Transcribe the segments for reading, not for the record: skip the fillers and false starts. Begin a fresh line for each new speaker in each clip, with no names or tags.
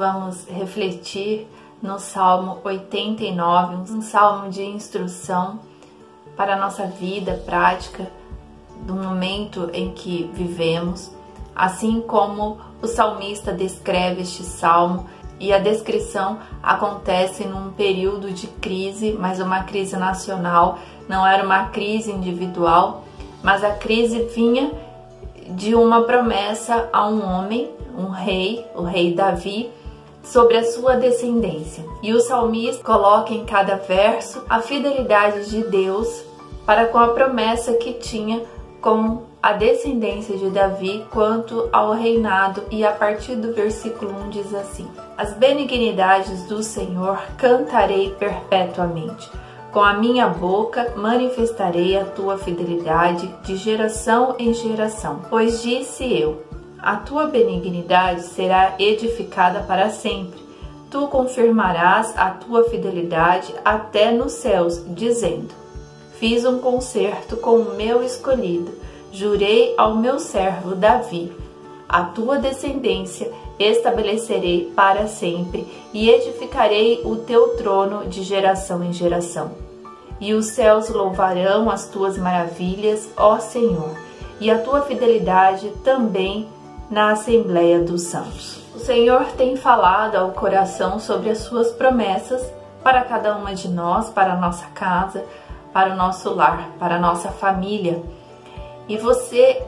vamos refletir no Salmo 89, um salmo de instrução para a nossa vida prática do momento em que vivemos, assim como o salmista descreve este salmo, e a descrição acontece num período de crise, mas uma crise nacional, não era uma crise individual, mas a crise vinha de uma promessa a um homem, um rei, o rei Davi, sobre a sua descendência. E o salmista coloca em cada verso a fidelidade de Deus para com a promessa que tinha com a descendência de Davi quanto ao reinado, e a partir do versículo 1 diz assim: As benignidades do Senhor cantarei perpetuamente, com a minha boca manifestarei a tua fidelidade de geração em geração. Pois disse eu, a tua benignidade será edificada para sempre, tu confirmarás a tua fidelidade até nos céus, dizendo, fiz um concerto com o meu escolhido, jurei ao meu servo Davi, a tua descendência estabelecerei para sempre e edificarei o teu trono de geração em geração. E os céus louvarão as tuas maravilhas, ó Senhor, e a tua fidelidade também na Assembleia dos Santos. O Senhor tem falado ao coração sobre as suas promessas para cada uma de nós, para a nossa casa, para o nosso lar, para a nossa família. E você,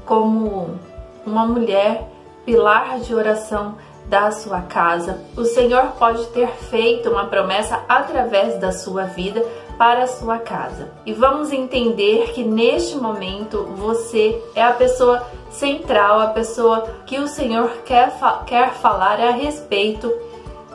como uma mulher, pilar de oração da sua casa, o Senhor pode ter feito uma promessa através da sua vida para a sua casa. E vamos entender que neste momento você é a pessoa central, a pessoa que o Senhor quer falar a respeito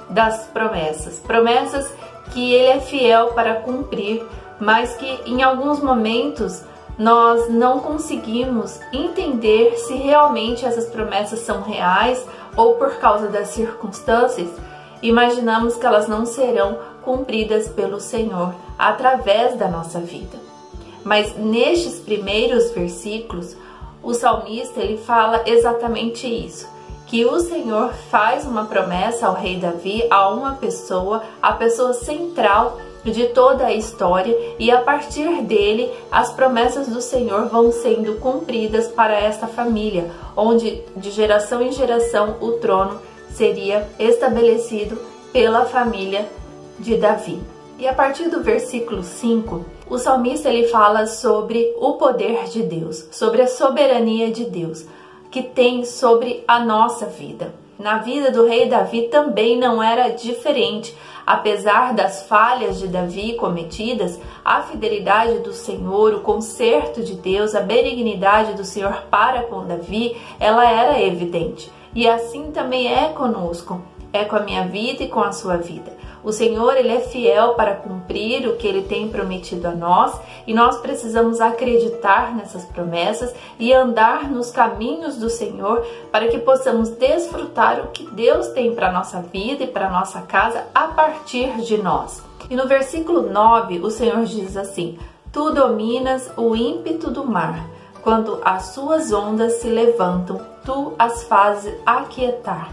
das promessas. Promessas que Ele é fiel para cumprir, mas que em alguns momentos nós não conseguimos entender se realmente essas promessas são reais ou por causa das circunstâncias, imaginamos que elas não serão cumpridas pelo Senhor através da nossa vida. Mas nestes primeiros versículos, o salmista ele fala exatamente isso, que o Senhor faz uma promessa ao rei Davi, a uma pessoa, a pessoa central de toda a história, e a partir dele as promessas do Senhor vão sendo cumpridas para esta família, onde de geração em geração o trono seria estabelecido pela família de Davi. E a partir do versículo 5, o salmista ele fala sobre o poder de Deus, sobre a soberania de Deus, que tem sobre a nossa vida. Na vida do rei Davi também não era diferente. Apesar das falhas de Davi cometidas, a fidelidade do Senhor, o conserto de Deus, a benignidade do Senhor para com Davi, ela era evidente. E assim também é conosco, é com a minha vida e com a sua vida. O Senhor, Ele é fiel para cumprir o que Ele tem prometido a nós, e nós precisamos acreditar nessas promessas e andar nos caminhos do Senhor para que possamos desfrutar o que Deus tem para a nossa vida e para a nossa casa a partir de nós. E no versículo 9, o Senhor diz assim: Tu dominas o ímpeto do mar, quando as suas ondas se levantam, tu as fazes aquietar.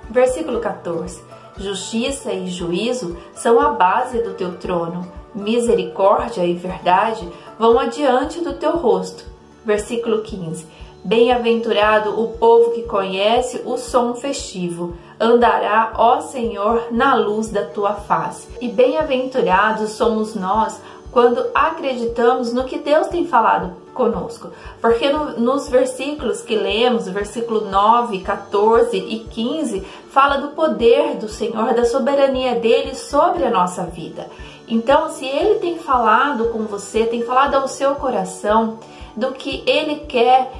Versículo 14. Justiça e juízo são a base do teu trono, misericórdia e verdade vão adiante do teu rosto. Versículo 15. Bem-aventurado o povo que conhece o som festivo, andará, ó Senhor, na luz da tua face. E bem-aventurados somos nós quando acreditamos no que Deus tem falado conosco. Porque nos versículos que lemos, versículo 9, 14 e 15, fala do poder do Senhor, da soberania dele sobre a nossa vida. Então, se ele tem falado com você, tem falado ao seu coração do que ele quer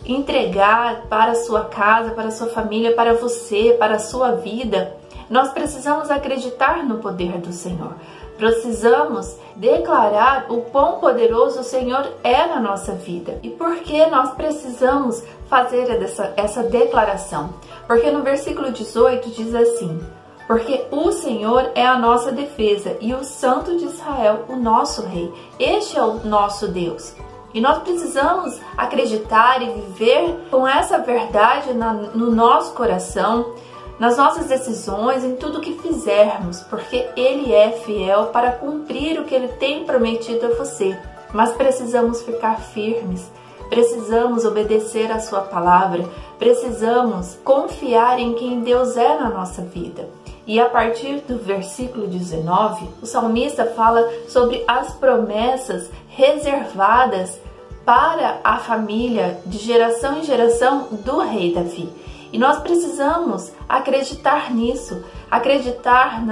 entregar para a sua casa, para a sua família, para você, para a sua vida, nós precisamos acreditar no poder do Senhor. Precisamos declarar o quão poderoso o Senhor é na nossa vida. E por que nós precisamos fazer essa declaração? Porque no versículo 18 diz assim: porque o Senhor é a nossa defesa e o Santo de Israel, o nosso Rei. Este é o nosso Deus. E nós precisamos acreditar e viver com essa verdade no nosso coração, nas nossas decisões, em tudo que fizermos, porque Ele é fiel para cumprir o que Ele tem prometido a você. Mas precisamos ficar firmes, precisamos obedecer a sua palavra, precisamos confiar em quem Deus é na nossa vida. E a partir do versículo 19, o salmista fala sobre as promessas reservadas para a família de geração em geração do rei Davi. E nós precisamos acreditar nisso, acreditar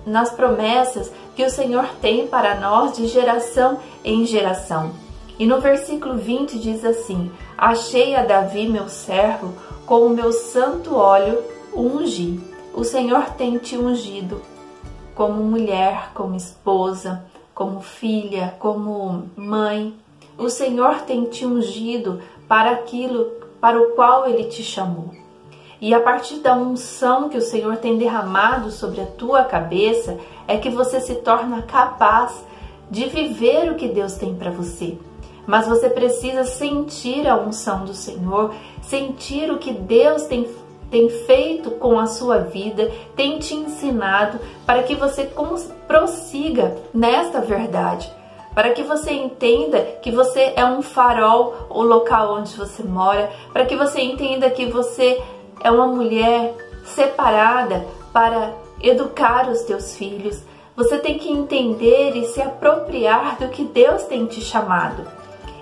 nas promessas que o Senhor tem para nós de geração em geração. E no versículo 20 diz assim: achei a Davi meu servo, com o meu santo óleo o ungi. O Senhor tem te ungido como mulher, como esposa, como filha, como mãe. O Senhor tem te ungido para aquilo para o qual Ele te chamou. E a partir da unção que o Senhor tem derramado sobre a tua cabeça, é que você se torna capaz de viver o que Deus tem para você. Mas você precisa sentir a unção do Senhor, sentir o que Deus tem feito com a sua vida, tem te ensinado, para que você prossiga nesta verdade. Para que você entenda que você é um farol, o local onde você mora, para que você entenda que você é uma mulher separada para educar os teus filhos. Você tem que entender e se apropriar do que Deus tem te chamado.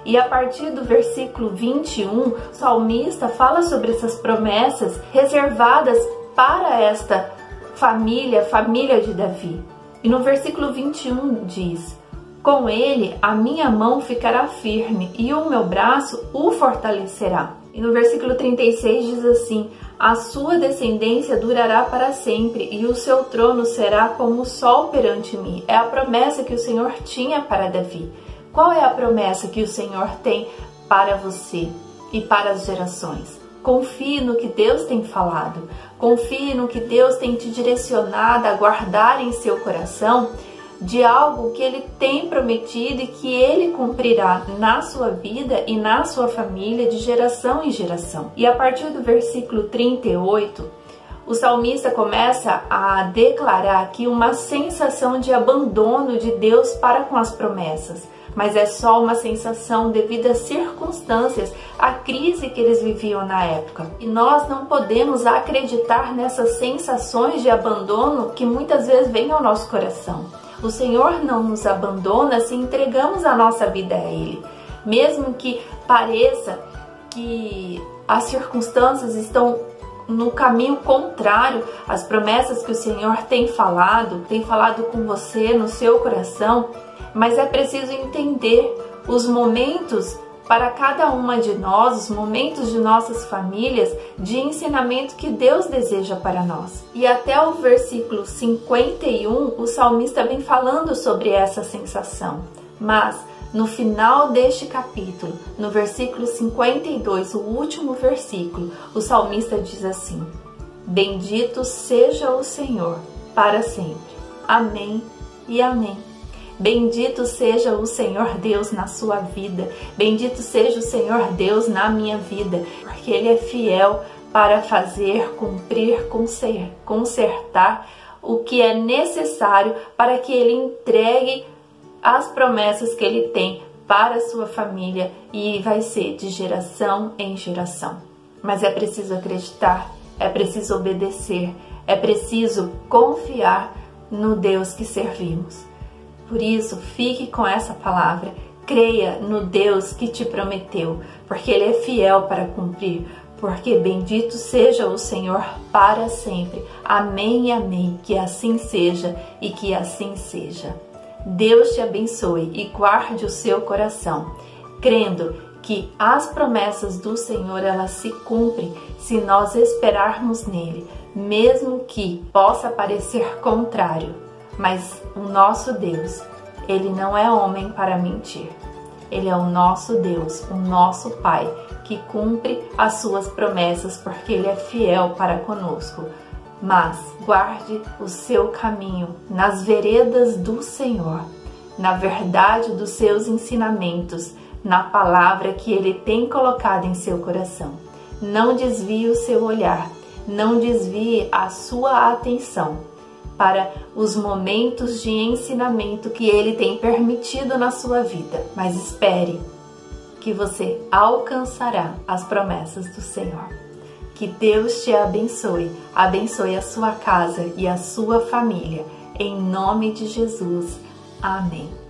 E a partir do versículo 21, o salmista fala sobre essas promessas reservadas para esta família de Davi. E no versículo 21 diz: com ele a minha mão ficará firme e o meu braço o fortalecerá. E no versículo 36 diz assim: a sua descendência durará para sempre e o seu trono será como o sol perante mim. É a promessa que o Senhor tinha para Davi. Qual é a promessa que o Senhor tem para você e para as gerações? Confie no que Deus tem falado. Confie no que Deus tem te direcionado a guardar em seu coração, de algo que Ele tem prometido e que Ele cumprirá na sua vida e na sua família de geração em geração. E a partir do versículo 38, o salmista começa a declarar aqui uma sensação de abandono de Deus para com as promessas. Mas é só uma sensação devido às circunstâncias, à crise que eles viviam na época. E nós não podemos acreditar nessas sensações de abandono que muitas vezes vêm ao nosso coração. O Senhor não nos abandona se entregamos a nossa vida a Ele. Mesmo que pareça que as circunstâncias estão no caminho contrário às promessas que o Senhor tem falado com você no seu coração, mas é preciso entender os momentos para cada uma de nós, os momentos de nossas famílias, de ensinamento que Deus deseja para nós. E até o versículo 51, o salmista vem falando sobre essa sensação. Mas no final deste capítulo, no versículo 52, o último versículo, o salmista diz assim: bendito seja o Senhor para sempre. Amém e amém. Bendito seja o Senhor Deus na sua vida. Bendito seja o Senhor Deus na minha vida, porque Ele é fiel para fazer, cumprir, consertar o que é necessário para que Ele entregue as promessas que Ele tem para a sua família, e vai ser de geração em geração. Mas é preciso acreditar, é preciso obedecer, é preciso confiar no Deus que servimos. Por isso, fique com essa palavra, creia no Deus que te prometeu, porque Ele é fiel para cumprir, porque bendito seja o Senhor para sempre. Amém e amém, que assim seja e que assim seja. Deus te abençoe e guarde o seu coração, crendo que as promessas do Senhor, elas se cumprem se nós esperarmos nele, mesmo que possa parecer contrário. Mas o nosso Deus, Ele não é homem para mentir. Ele é o nosso Deus, o nosso Pai, que cumpre as suas promessas, porque Ele é fiel para conosco. Mas guarde o seu caminho nas veredas do Senhor, na verdade dos seus ensinamentos, na palavra que Ele tem colocado em seu coração. Não desvie o seu olhar, Não desvie a sua atenção para os momentos de ensinamento que Ele tem permitido na sua vida, mas espere que você alcançará as promessas do Senhor. Que Deus te abençoe, abençoe a sua casa e a sua família. Em nome de Jesus. Amém.